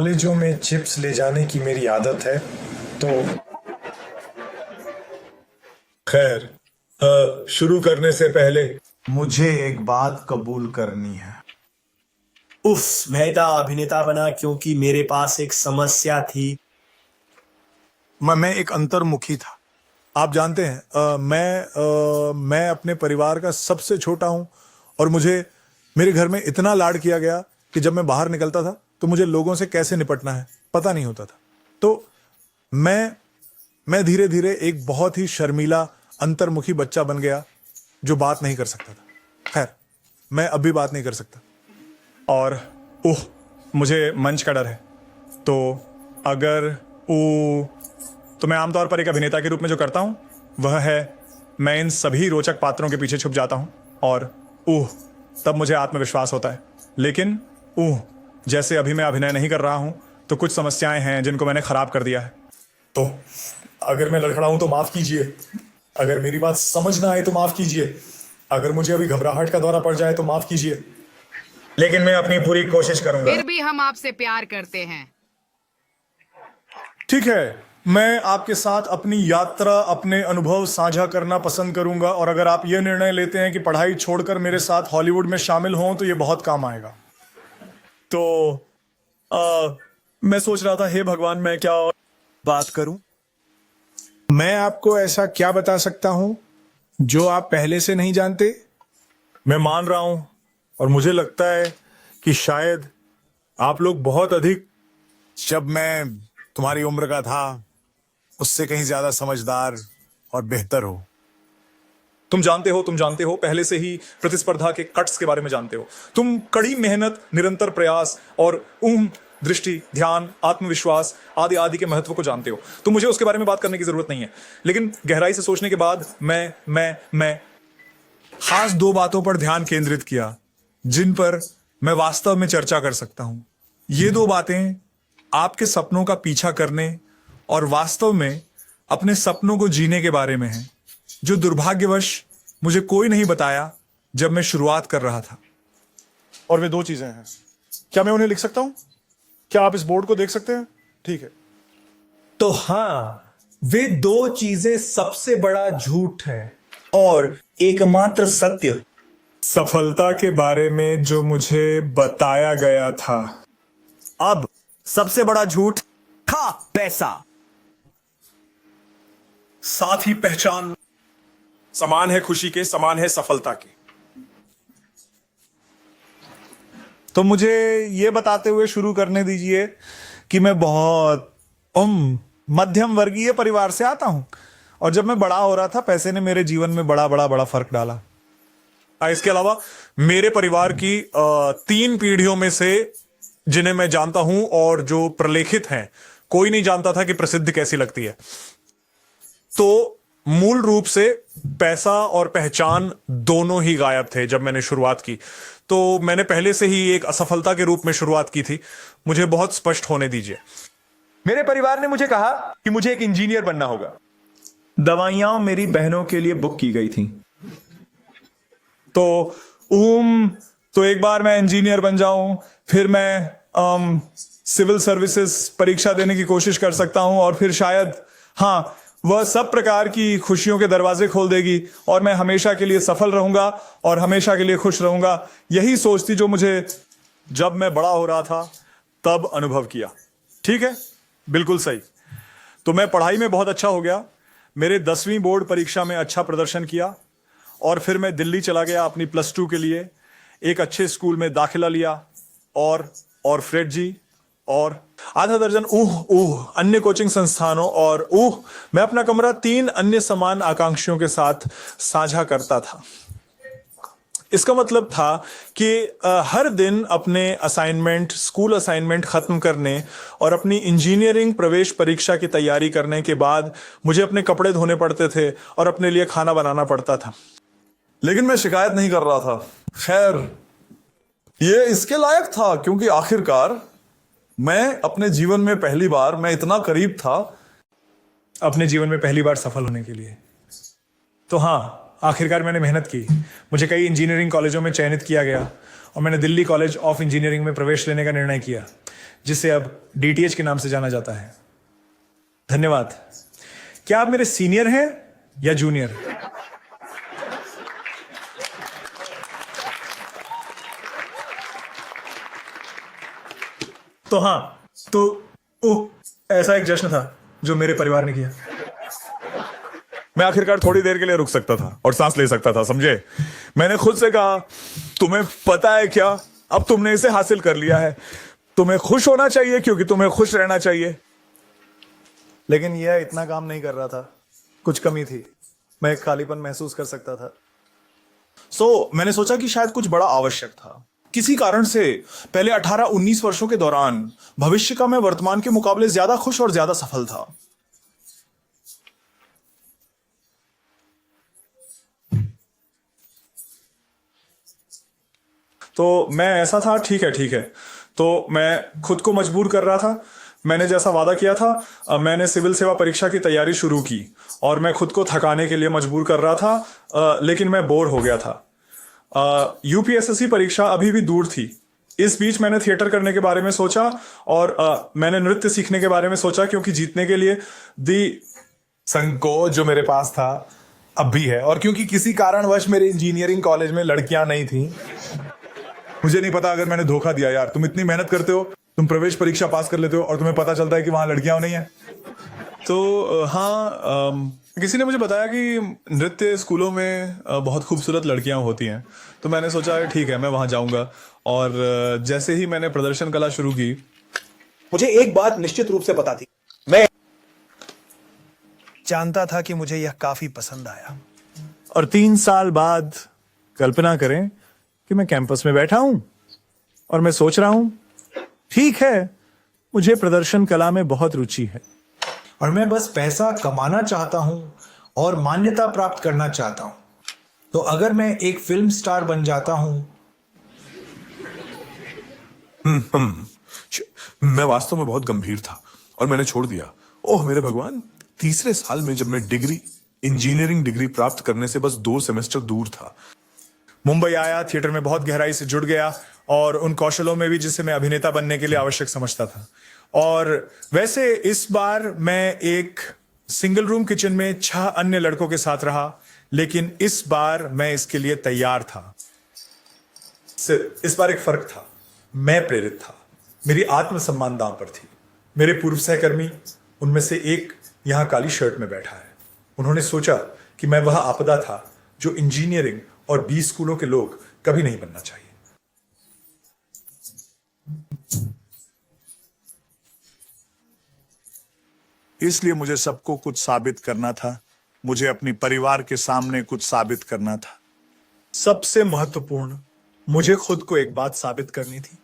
कॉलेजों में चिप्स ले जाने की मेरी आदत है। तो खैर, शुरू करने से पहले मुझे एक बात कबूल करनी है। उफ, मैं अभिनेता बना क्योंकि मेरे पास एक समस्या थी। मैं एक अंतर्मुखी था। आप जानते हैं, मैं अपने परिवार का सबसे छोटा हूं और मुझे मेरे घर में इतना लाड किया गया कि जब मैं बाहर निकलता था तो मुझे लोगों से कैसे निपटना है पता नहीं होता था। तो मैं धीरे धीरे एक बहुत ही शर्मीला अंतर्मुखी बच्चा बन गया जो बात नहीं कर सकता था। खैर, मैं अब भी बात नहीं कर सकता और मुझे मंच का डर है। तो अगर तो मैं आमतौर पर एक अभिनेता के रूप में जो करता हूं वह है मैं इन सभी रोचक पात्रों के पीछे छुप जाता हूं और तब मुझे आत्मविश्वास होता है। लेकिन जैसे अभी मैं अभिनय नहीं कर रहा हूं तो कुछ समस्याएं हैं जिनको मैंने खराब कर दिया है। तो अगर मैं लड़खड़ा हूं तो माफ कीजिए, अगर मेरी बात समझ ना आए तो माफ कीजिए, अगर मुझे अभी घबराहट का दौरा पड़ जाए तो माफ कीजिए, लेकिन मैं अपनी पूरी कोशिश करूंगा। फिर भी हम आपसे प्यार करते हैं। ठीक है, मैं आपके साथ अपनी यात्रा, अपने अनुभव साझा करना पसंद करूंगा और अगर आप ये निर्णय लेते हैं कि पढ़ाई छोड़कर मेरे साथ हॉलीवुड में शामिल हों तो ये बहुत काम आएगा। तो मैं सोच रहा था, हे भगवान, मैं क्या बात करूं? मैं आपको ऐसा क्या बता सकता हूं जो आप पहले से नहीं जानते? मैं मान रहा हूं और मुझे लगता है कि शायद आप लोग बहुत अधिक, जब मैं तुम्हारी उम्र का था, उससे कहीं ज्यादा समझदार और बेहतर हो। तुम जानते हो, पहले से ही प्रतिस्पर्धा के कट्स के बारे में जानते हो। तुम कड़ी मेहनत, निरंतर प्रयास और दृष्टि, ध्यान, आत्मविश्वास आदि आदि के महत्व को जानते हो। तो मुझे उसके बारे में बात करने की जरूरत नहीं है। लेकिन गहराई से सोचने के बाद मैं खास दो बातों पर ध्यान केंद्रित किया जिन पर मैं वास्तव में चर्चा कर सकता हूं। ये दो बातें आपके सपनों का पीछा करने और वास्तव में अपने सपनों को जीने के बारे में हैं, जो दुर्भाग्यवश मुझे कोई नहीं बताया जब मैं शुरुआत कर रहा था। और वे दो चीजें हैं। क्या मैं उन्हें लिख सकता हूं? क्या आप इस बोर्ड को देख सकते हैं? ठीक है। तो हाँ, वे दो चीजें सबसे बड़ा झूठ है और एकमात्र सत्य। सफलता के बारे में जो मुझे बताया गया था। अब सबसे बड़ा झूठ था पैसा। साथ ही पहचान समान है खुशी के, समान है सफलता के। तो मुझे ये बताते हुए शुरू करने दीजिए कि मैं बहुत मध्यम वर्गीय परिवार से आता हूं और जब मैं बड़ा हो रहा था पैसे ने मेरे जीवन में बड़ा फर्क डाला। इसके अलावा मेरे परिवार की 3 पीढ़ियों में से जिन्हें मैं जानता हूं और जो प्रलेखित हैं, कोई नहीं जानता था कि प्रसिद्धि कैसी लगती है। तो मूल रूप से पैसा और पहचान दोनों ही गायब थे जब मैंने शुरुआत की। तो मैंने पहले से ही एक असफलता के रूप में शुरुआत की थी। मुझे बहुत स्पष्ट होने दीजिए। मेरे परिवार ने मुझे कहा कि मुझे एक इंजीनियर बनना होगा। दवाइयां मेरी बहनों के लिए बुक की गई थी। तो एक बार मैं इंजीनियर बन जाऊं, फिर मैं सिविल सर्विसेज परीक्षा देने की कोशिश कर सकता हूं और फिर शायद, हाँ, वह सब प्रकार की खुशियों के दरवाजे खोल देगी और मैं हमेशा के लिए सफल रहूंगा और हमेशा के लिए खुश रहूंगा। यही सोच थी जो मुझे जब मैं बड़ा हो रहा था तब अनुभव किया। ठीक है, बिल्कुल सही। तो मैं पढ़ाई में बहुत अच्छा हो गया, मेरे 10वीं बोर्ड परीक्षा में अच्छा प्रदर्शन किया और फिर मैं दिल्ली चला गया अपनी +2 के लिए। एक अच्छे स्कूल में दाखिला लिया और फ्रेड जी और आधा दर्जन अन्य कोचिंग संस्थानों और मैं अपना कमरा 3 अन्य समान आकांक्षियों के साथ साझा करता था। इसका मतलब था कि हर दिन अपने असाइनमेंट, स्कूल असाइनमेंट खत्म करने और अपनी इंजीनियरिंग प्रवेश परीक्षा की तैयारी करने के बाद मुझे अपने कपड़े धोने पड़ते थे और अपने लिए खाना बनाना पड़ता था। लेकिन मैं शिकायत नहीं कर रहा था। खैर, ये इसके लायक था क्योंकि आखिरकार मैं अपने जीवन में पहली बार, मैं इतना करीब था अपने जीवन में पहली बार सफल होने के लिए। तो हाँ, आखिरकार मैंने मेहनत की, मुझे कई इंजीनियरिंग कॉलेजों में चयनित किया गया और मैंने दिल्ली कॉलेज ऑफ इंजीनियरिंग में प्रवेश लेने का निर्णय किया, जिसे अब DTH के नाम से जाना जाता है। धन्यवाद। क्या आप मेरे सीनियर हैं या जूनियर? तो हाँ, तो ओह, ऐसा एक जश्न था जो मेरे परिवार ने किया। मैं आखिरकार थोड़ी देर के लिए रुक सकता था और सांस ले सकता था, समझे? मैंने खुद से कहा, तुम्हें पता है क्या, अब तुमने इसे हासिल कर लिया है, तुम्हें खुश होना चाहिए क्योंकि तुम्हें खुश रहना चाहिए। लेकिन यह इतना काम नहीं कर रहा था, कुछ कमी थी, मैं एक खालीपन महसूस कर सकता था। मैंने सोचा कि शायद कुछ बड़ा आवश्यक था। किसी कारण से पहले 18-19 वर्षों के दौरान भविष्य का मैं वर्तमान के मुकाबले ज्यादा खुश और ज्यादा सफल था। तो मैं ऐसा था, ठीक है। तो मैं खुद को मजबूर कर रहा था। मैंने जैसा वादा किया था, मैंने सिविल सेवा परीक्षा की तैयारी शुरू की और मैं खुद को थकाने के लिए मजबूर कर रहा था, लेकिन मैं बोर हो गया था। UPSSC परीक्षा अभी भी दूर थी। इस बीच मैंने थिएटर करने के बारे में सोचा और मैंने नृत्य सीखने के बारे में सोचा, क्योंकि जीतने के लिए दी संकोच जो मेरे पास था अब भी है, और क्योंकि किसी कारणवश मेरे इंजीनियरिंग कॉलेज में लड़कियां नहीं थी। मुझे नहीं पता, अगर मैंने धोखा दिया यार। तुम इतनी मेहनत करते हो, तुम प्रवेश परीक्षा पास कर लेते हो और तुम्हें पता चलता है कि वहां लड़कियां नहीं है। तो हाँ, किसी ने मुझे बताया कि नृत्य स्कूलों में बहुत खूबसूरत लड़कियां होती हैं, तो मैंने सोचा ठीक है, मैं वहां जाऊंगा। और जैसे ही मैंने प्रदर्शन कला शुरू की, मुझे एक बात निश्चित रूप से पता थी, मैं जानता था कि मुझे यह काफी पसंद आया। और 3 साल बाद कल्पना करें कि मैं कैंपस में बैठा हूं और मैं सोच रहा हूं, ठीक है, मुझे प्रदर्शन कला में बहुत रुचि है और मैं बस पैसा कमाना चाहता हूं और मान्यता प्राप्त करना चाहता हूं। तो अगर मैं एक फिल्म स्टार बन जाता हूं। मैं वास्तव में बहुत गंभीर था और मैंने छोड़ दिया। ओह मेरे भगवान, तीसरे साल में जब मैं इंजीनियरिंग डिग्री प्राप्त करने से बस 2 सेमेस्टर दूर था, मुंबई आया, थिएटर में बहुत गहराई से जुड़ गया और उन कौशलों में भी जिसे मैं अभिनेता बनने के लिए आवश्यक समझता था। और वैसे इस बार मैं एक सिंगल रूम किचन में 6 अन्य लड़कों के साथ रहा, लेकिन इस बार मैं इसके लिए तैयार था। इस बार एक फर्क था, मैं प्रेरित था, मेरी आत्मसम्मान दांव पर थी। मेरे पूर्व सहकर्मी, उनमें से एक यहां काली शर्ट में बैठा है, उन्होंने सोचा कि मैं वह आपदा था जो इंजीनियरिंग और 20 स्कूलों के लोग कभी नहीं बनना चाहिए। इसलिए मुझे सबको कुछ साबित करना था, मुझे अपनी परिवार के सामने कुछ साबित करना था। सबसे महत्वपूर्ण, मुझे खुद को एक बात साबित करनी थी।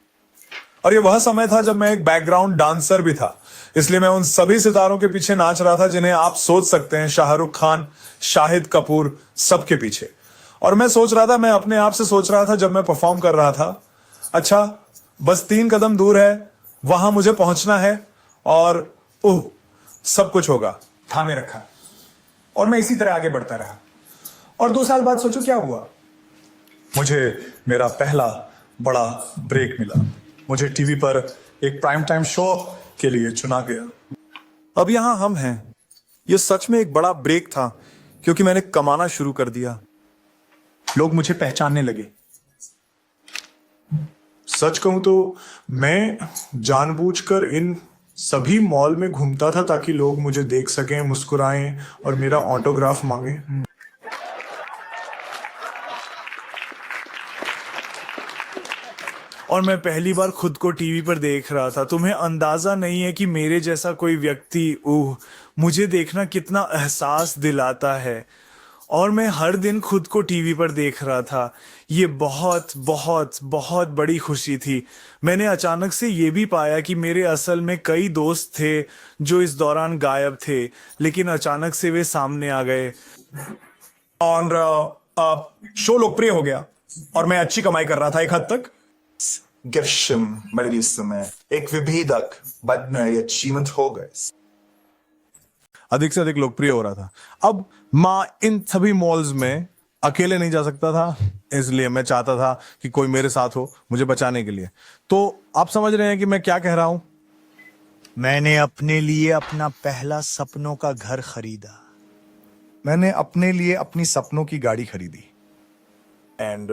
और ये वह समय था जब मैं एक बैकग्राउंड डांसर भी था, इसलिए मैं उन सभी सितारों के पीछे नाच रहा था जिन्हें आप सोच सकते हैं, शाहरुख खान, शाहिद कपूर, सबके पीछे। और मैं सोच रहा था, मैं अपने आप से सोच रहा था जब मैं परफॉर्म कर रहा था, अच्छा बस 3 कदम दूर है, वहां मुझे पहुंचना है और सब कुछ होगा। थामे रखा और मैं इसी तरह आगे बढ़ता रहा। और 2 साल बाद सोचो क्या हुआ, मुझे मेरा पहला बड़ा ब्रेक मिला। मुझे टीवी पर एक प्राइम टाइम शो के लिए चुना गया। अब यहां हम हैं। यह सच में एक बड़ा ब्रेक था, क्योंकि मैंने कमाना शुरू कर दिया, लोग मुझे पहचानने लगे। सच कहूं तो मैं जानबूझकर इन सभी मॉल में घूमता था ताकि लोग मुझे देख सकें, मुस्कुराएं और मेरा ऑटोग्राफ मांगे। और मैं पहली बार खुद को टीवी पर देख रहा था। तुम्हें अंदाजा नहीं है कि मेरे जैसा कोई व्यक्ति मुझे देखना कितना एहसास दिलाता है। और मैं हर दिन खुद को टीवी पर देख रहा था। ये बहुत बहुत बहुत बड़ी खुशी थी। मैंने अचानक से ये भी पाया कि मेरे असल में कई दोस्त थे जो इस दौरान गायब थे, लेकिन अचानक से वे सामने आ गए। और शो लोकप्रिय हो गया और मैं अच्छी कमाई कर रहा था एक हद तक। एक विभेदक अचीवमेंट हो गए, अधिक से अधिक लोकप्रिय हो रहा था। अब माँ इन सभी मॉल्स में अकेले नहीं जा सकता था, इसलिए मैं चाहता था कि कोई मेरे साथ हो मुझे बचाने के लिए। तो आप समझ रहे हैं कि मैं क्या कह रहा हूं? मैंने अपने लिए अपना पहला सपनों का घर खरीदा। मैंने अपने लिए अपनी सपनों की गाड़ी खरीदी। एंड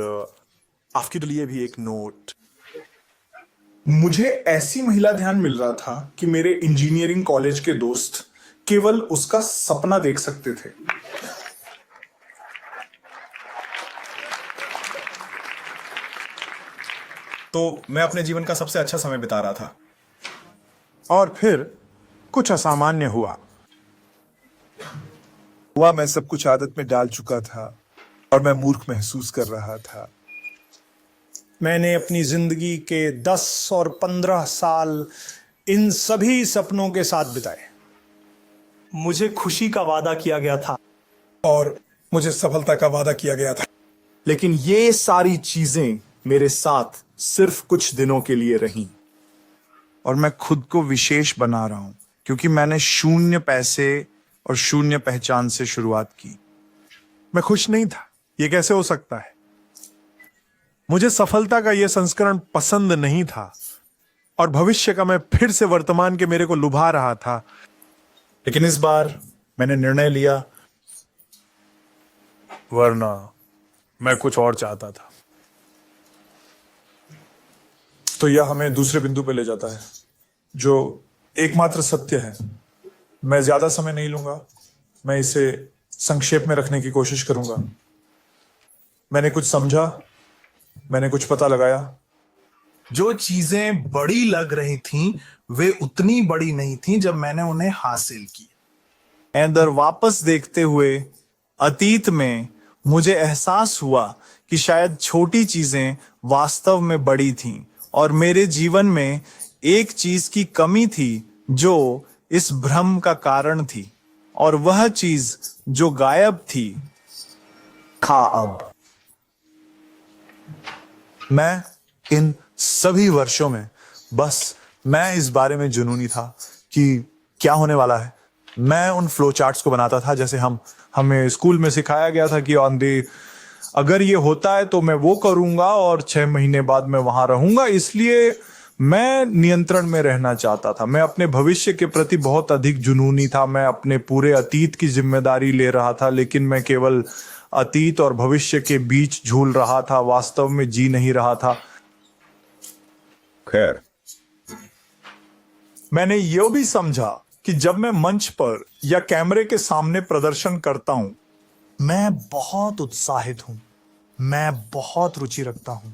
आपके लिए भी एक नोट। मुझे ऐसी महिला ध्यान मिल रहा था कि मेरे इंजीनियरिंग कॉलेज के दोस्त केवल उसका सपना देख सकते थे। तो मैं अपने जीवन का सबसे अच्छा समय बिता रहा था। और फिर कुछ असामान्य हुआ। मैं सब कुछ आदत में डाल चुका था और मैं मूर्ख महसूस कर रहा था। मैंने अपनी जिंदगी के 10 और 15 साल इन सभी सपनों के साथ बिताए। मुझे खुशी का वादा किया गया था और मुझे सफलता का वादा किया गया था। लेकिन ये सारी चीजें मेरे साथ सिर्फ कुछ दिनों के लिए रहीं। और मैं खुद को विशेष बना रहा हूं क्योंकि मैंने शून्य पैसे और शून्य पहचान से शुरुआत की। मैं खुश नहीं था। ये कैसे हो सकता है? मुझे सफलता का यह संस्करण पसंद नहीं था और भविष्य का मैं फिर से वर्तमान के मेरे को लुभा रहा था। लेकिन इस बार मैंने निर्णय लिया, वरना मैं कुछ और चाहता था। तो यह हमें दूसरे बिंदु पर ले जाता है जो एकमात्र सत्य है। मैं ज्यादा समय नहीं लूंगा, मैं इसे संक्षेप में रखने की कोशिश करूंगा। मैंने कुछ समझा, मैंने कुछ पता लगाया। जो चीजें बड़ी लग रही थीं वे उतनी बड़ी नहीं थीं जब मैंने उन्हें हासिल की। अंदर वापस देखते हुए अतीत में मुझे एहसास हुआ कि शायद छोटी चीजें वास्तव में बड़ी थीं और मेरे जीवन में एक चीज की कमी थी जो इस भ्रम का कारण थी, और वह चीज जो गायब थी था अब। मैं इन सभी वर्षों में बस मैं इस बारे में जुनूनी था कि क्या होने वाला है। मैं उन फ्लो चार्ट्स को बनाता था जैसे हमें स्कूल में सिखाया गया था कि ऑन दी अगर ये होता है तो मैं वो करूंगा और 6 महीने बाद मैं वहां रहूंगा। इसलिए मैं नियंत्रण में रहना चाहता था। मैं अपने भविष्य के प्रति बहुत अधिक जुनूनी था। मैं अपने पूरे अतीत की जिम्मेदारी ले रहा था, लेकिन मैं केवल अतीत और भविष्य के बीच झूल रहा था, वास्तव में जी नहीं रहा था। खैर, मैंने यह भी समझा कि जब मैं मंच पर या कैमरे के सामने प्रदर्शन करता हूं, मैं बहुत उत्साहित हूं, मैं बहुत रुचि रखता हूं।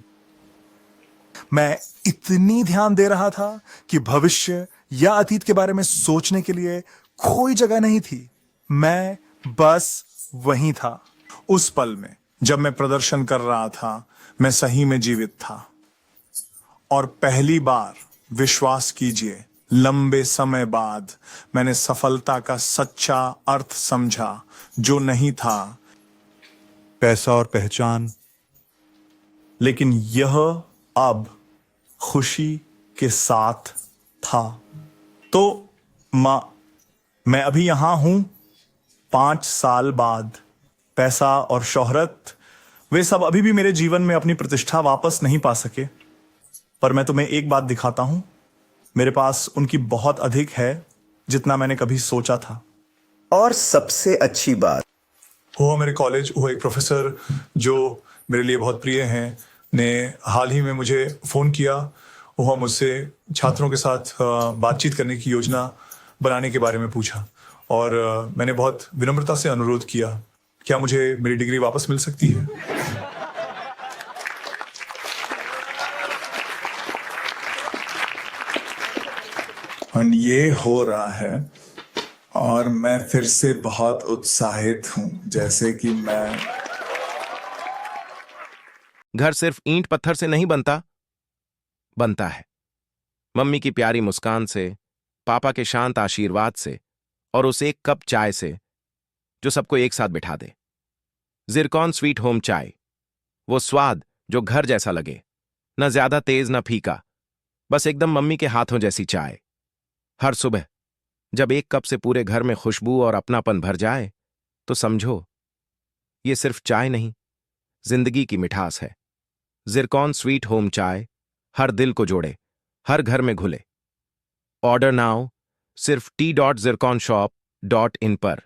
मैं इतनी ध्यान दे रहा था कि भविष्य या अतीत के बारे में सोचने के लिए कोई जगह नहीं थी। मैं बस वहीं था। उस पल में जब मैं प्रदर्शन कर रहा था, मैं सही में जीवित था। और पहली बार, विश्वास कीजिए, लंबे समय बाद मैंने सफलता का सच्चा अर्थ समझा, जो नहीं था पैसा और पहचान, लेकिन यह अब खुशी के साथ था। तो मैं अभी यहां हूं 5 साल बाद। पैसा और शोहरत, वे सब अभी भी मेरे जीवन में अपनी प्रतिष्ठा वापस नहीं पा सके, पर मैं तुम्हें एक बात दिखाता हूं। मेरे पास उनकी बहुत अधिक है जितना मैंने कभी सोचा था। और सबसे अच्छी बात, हुआ मेरे कॉलेज, हुआ एक प्रोफेसर जो मेरे लिए बहुत प्रिय हैं, ने हाल ही में मुझे फ़ोन किया। वह मुझसे छात्रों के साथ बातचीत करने की योजना बनाने के बारे में पूछा, और मैंने बहुत विनम्रता से अनुरोध किया, क्या मुझे मेरी डिग्री वापस मिल सकती है? और ये हो रहा है, और मैं फिर से बहुत उत्साहित हूं, जैसे कि मैं घर सिर्फ ईंट पत्थर से नहीं बनता है मम्मी की प्यारी मुस्कान से, पापा के शांत आशीर्वाद से और उस एक कप चाय से जो सबको एक साथ बिठा दे। जिरकॉन स्वीट होम चाय, वो स्वाद जो घर जैसा लगे, न ज्यादा तेज न फीका, बस एकदम मम्मी के हाथों जैसी चाय। हर सुबह जब एक कप से पूरे घर में खुशबू और अपनापन भर जाए, तो समझो ये सिर्फ चाय नहीं, जिंदगी की मिठास है। जिरकॉन स्वीट होम चाय हर दिल को जोड़े, हर घर में घुले। ऑर्डर नाउ सिर्फ टी.जिरकॉनशॉप.in पर।